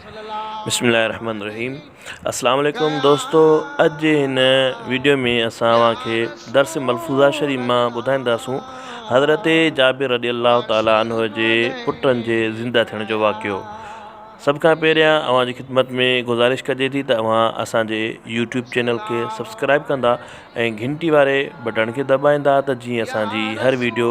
बिस्मिल्लाहिर्रहमानिर्रहीम। अस्सलाम वालेकुम दोस्तों, अॼु जे हिन वीडियो में असां खे दर्स मलफूज़ा शरीफ़ मां ॿुधाईंदासूं हज़रत जाबिर रज़ियल्लाहु ताला अन्हु जे पुटनि जे ज़िंदा थियण जो वाक़ियो। सभ खां पहिरियां अव्हां जी ख़िदमत में गुज़ारिश कजे थी त अव्हां असांजे यूट्यूब चैनल खे सब्सक्राइब कंदा ऐं घंटी वारे बटन खे दॿाईंदा त जीअं असांजी हर वीडियो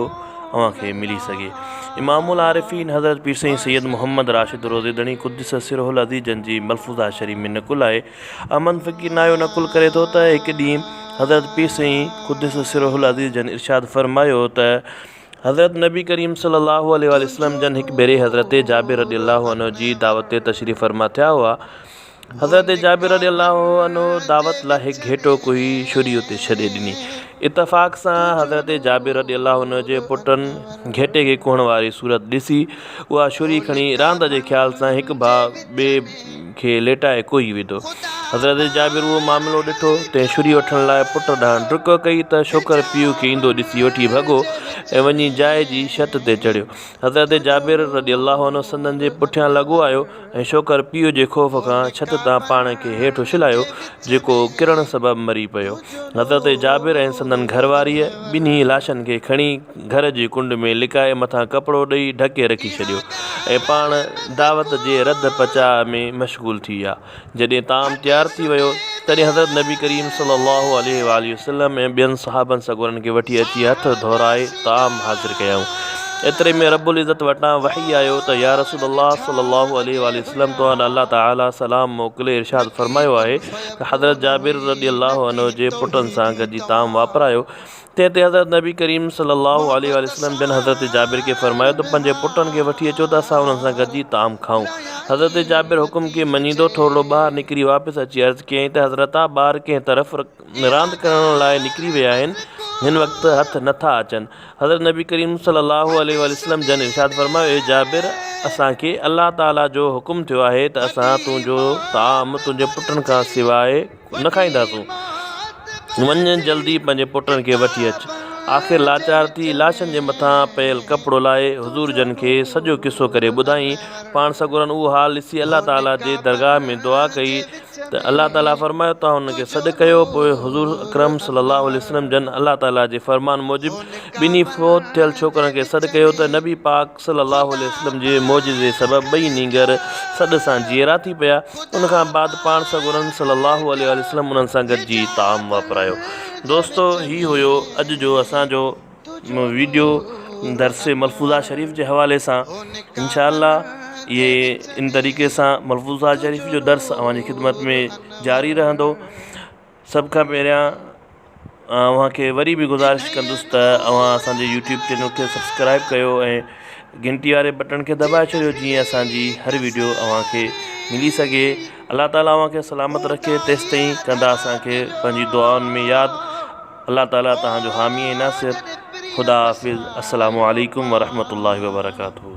अव्हां खे मिली सघे। इमामुल आरिफ़ीन हज़रत पीर साईं सैयद मोहम्मद राशिद रोज़ेदणी क़ुद्दस सिरहुल अज़ीज़ जन जी मलफूज़ा शरीफ़ में नकुल आहे। अमन फ़कीर नायो नकुल करे थो त हिकु ॾींहुं हज़रत पीर साईं क़ुद्दस सिरहुल अज़ीज़ जन इरशाद फरमायो त हज़रत नबी करीम सल्लल्लाहु अलैहि वसल्लम जन हिकु भेरे हज़रत जाबिर रज़ियल्लाहु अन्हु जी दावत ते तशरीफ़ फरमा थिया हुआ। हज़रत जाबिर रज़ियल्लाहु अन्हु दावत लाइ हिकु घेटो कोई छुरी उते छॾे ॾिनी। इतफ़ाक़ सां हज़रत जाबिर रज़ियल्लाहु अन्हु जे पुटनि घेटे खे कुहण वारी सूरत ॾिसी उहा छुरी खणी रांदि जे ख़्याल सां हिकु भाउ ॿिए खे लेटाए कोई विधो। हज़रत जाबिर उहो मामिलो ॾिठो ते छुरी वठण लाइ पुट ॾांहुं डुक कई त छोकर पीउ खे ईंदो ॾिसी वठी भॻो ऐं वञी जाइ जी छत ते चढ़ियो। हज़रत जाबिर रज़ियल्लाहु अन्हु संदन जे पुठियां लॻो आयो ऐं छोकर पीउ जे ख़ौफ़ खां छत तां पाण खे हेठि उछलायो, जेको किरण सबबि मरी पियो। हज़रत जाबिर ऐं संदन घरवारीअ ॿिन्ही लाशनि खे खणी घर जे कुंड में लिकाए मथां कपिड़ो ॾेई ढके रखी छॾियो ऐं पाण दावत जे रद पचा में मशग़ूल थी विया। जॾहिं ताम तयारु थी वियो तॾहिं हज़रत नबी करीम सल्लल्लाहु अलैहि वसल्लम ऐं ॿियनि सहाबनि सॻोरनि खे वठी अची हथ धोराए ताम हाज़िर कयऊं। एतिरे में रब्बुल इज़्ज़त वटां वही आयो त या रसूलल्लाह सल्लल्लाहु अलैहि वसल्लम तव्हां अल्लाह ताला सलाम मोकिले इरशाद फरमायो आहे त हज़रत जाबिर रज़ियल्लाहु अन्हु जे पुटनि सां गॾिजी ताम वापरायो। तंहिं ते हज़रत नबी करीम सल्लल्लाहु अलैहि वसल्लम जन हज़रत जाबिर खे फरमायो त पंहिंजे पुटनि खे वठी अचो त असां उन्हनि सां गॾिजी ताम खाऊं। हज़रत जाबिर हुकुम खे मञींदो थोरो ॿाहिरि निकिरी वापसि अची अर्ज़ु कयईं त हज़रत ॿार कंहिं तरफ़ रांदि करण लाइ निकिरी विया आहिनि, हिन वक़्तु हथ नथा अचनि। हज़रत नबी करीम सल्लल्लाहु अलैहि वसल्लम जन इरशाद फरमायो, ए जाबिर, असांखे अल्लाह ताला जो हुकुम थियो आहे त असां तुंहिंजो ताम तुंहिंजे पुटनि खां सवाइ न खाईंदासूं। वञ जल्दी पंहिंजे पुटनि खे वठी अचु। आख़िर लाचार थी लाशनि जे मथां पयल कपिड़ो लाहे हुज़ूर जन खे सॼो किसो करे ॿुधाई। पाण सॻोरनि उहो हाल ॾिसी अल्लाह ताला जे दरगाह में दुआ कई त अल्लाह ताला फरमायो तव्हां हुनखे सॾु कयो। पोइ हुज़ूर अकरम सल्लल्लाहु अलैहि वसल्लम जन अल्लाह ताला जे फरमान मूजिबि ॿिन्ही फ़ौत थियल छोकिरनि खे सॾु कयो त नबी पाक सल्लल्लाहु अलैहि वसल्लम जे मौजिज़े सबबि ॿई नींगर सॾ सां जीअरा थी पिया। उनखां बाद पाण सॻोरनि सल्लल्लाहु अलैहि वसल्लम उन्हनि सां गॾिजी ताम वापरायो। दोस्तो, ही हुयो अॼु जो असांजो वीडियो दर्स मलफूज़ा शरीफ़ जे हवाले सां। इंशाअल्लाह ये इन तरीक़े सां मलफूज़ा शरीफ़ जो दर्स अव्हां जी ख़िदमत में जारी रहंदो। सभ खां पहिरियां अव्हांखे वरी बि गुज़ारिश कंदुसि त अव्हां असांजे यूट्यूब चैनल खे सब्सक्राइब कयो ऐं घंटी वारे बटन खे दॿाए छॾियो जीअं असांजी हर वीडियो अव्हांखे मिली सघे। अल्लाह ताला अव्हांखे सलामत रखे, तेसि ताईं कंदा असांखे पंहिंजी दुआउनि में यादि। अल्लाह ताला तव्हांजो हामी ऐं नासिर। ख़ुदा हाफ़िज़। अस्सलामु अलैकुम वरहमतुल्लाहि वबरकातुहू।